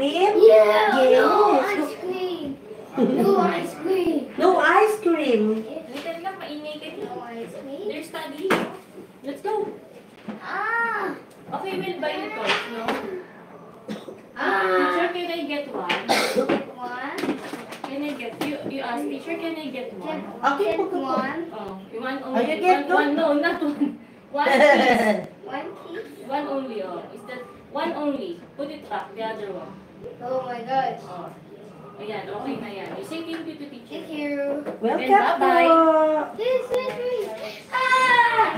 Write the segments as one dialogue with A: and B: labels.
A: cream?
B: Yeah,
A: Yes.
B: no ice cream. No ice cream.
A: No ice cream.
C: Little lang, maingay ka dito.
B: No ice cream.
C: They're studying. Let's go.
B: Ah.
C: Okay, we'll buy the toys, no?
B: Ah.
C: Teacher, can I get one?
B: One.
C: Can I get, you ask teacher, can I get one?
A: Okay,
B: Get one.
C: Oh, you want
A: Oh,
C: only,
A: you get
C: one, no, not one. One piece.
B: One piece.
C: One only, oh. Is that, one only. Put it back, the other one.
B: Oh my gosh.
C: Oh. Ayan, okay na yan. You say thank you to teacher.
B: Thank you.
A: Welcome
C: Bye-bye.
A: po.
B: This is me. Ah.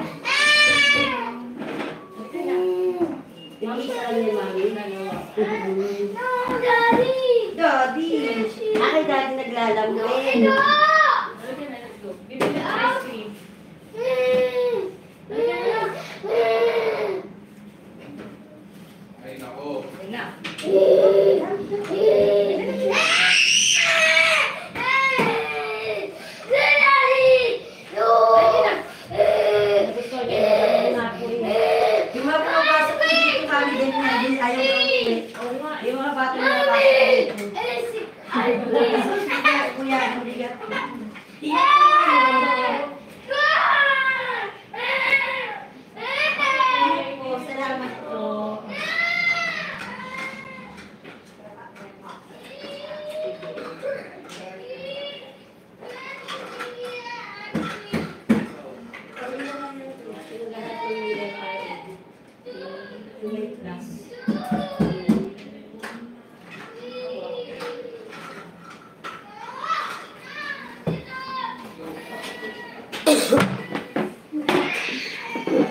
A: Hindi sa kanya, mami.
B: No, Daddy.
A: Daddy. Ay, daddy naglalambing.
B: No.
C: Okay na, let's go. Give me the ice cream.
D: Ay, nako.
C: Ayun na. Gusto niya.
A: Yung mga pumapasok ko dito kami din na ayaw na uwi.
C: Oo nga.
A: Yung mga bata na napasok dito. Kuya, hindi ka. Salamat po.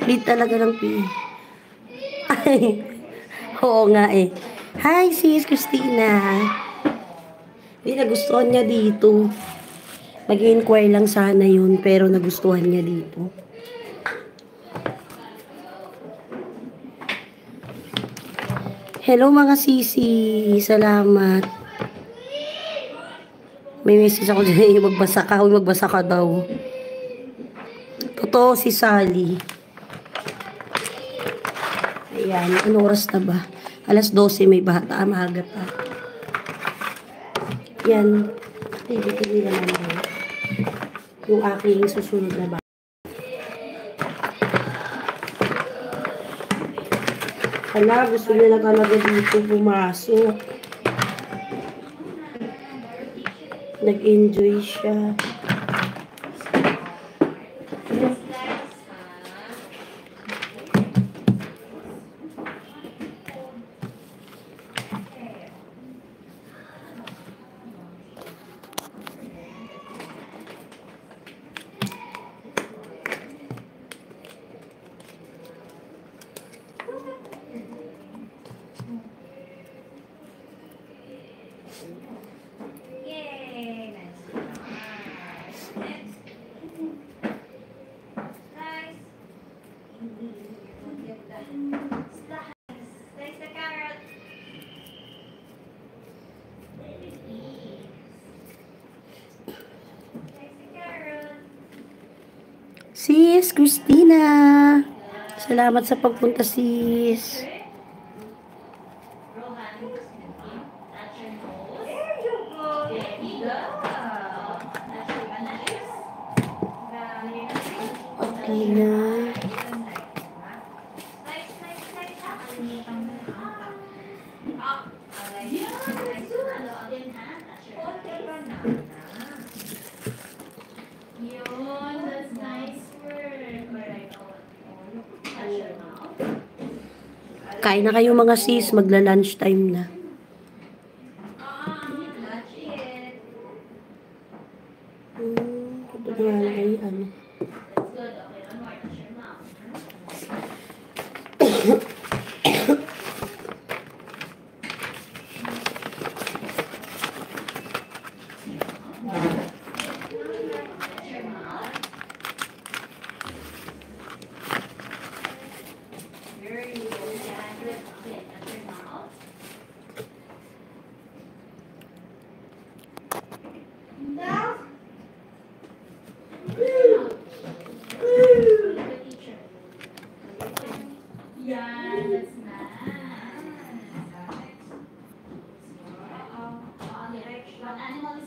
A: Lit talaga ng pi. Ay, oo nga eh. Hi, sis Christina. Hindi nagustuhan niya dito. Mag-inquire lang sana yun, pero nagustuhan niya dito. Hello mga sisi. Salamat. May message ako dyan. Magbasa ka. Huwag magbasa ka daw. Totoo si Sally. Ayan. Ano oras na ba? Alas 12 may bata. Maaga pa. Yan. Tigil naman yun. Yung aking susunod na bata. Hala, gusto niya na talaga dito pumasok. Nag-enjoy siya.
B: Yay! Nice. Next. Nice. Slice the carrot. Slice the carrot.
A: Sis Christina. Salamat sa pagpunta, sis.
B: There you go. There you go.
A: Okay na.
B: Yun, that's nice work.
A: Kain na kayo mga sis. Magla-lunch time na. Ito na nga ay ano.
B: Now,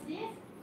C: this?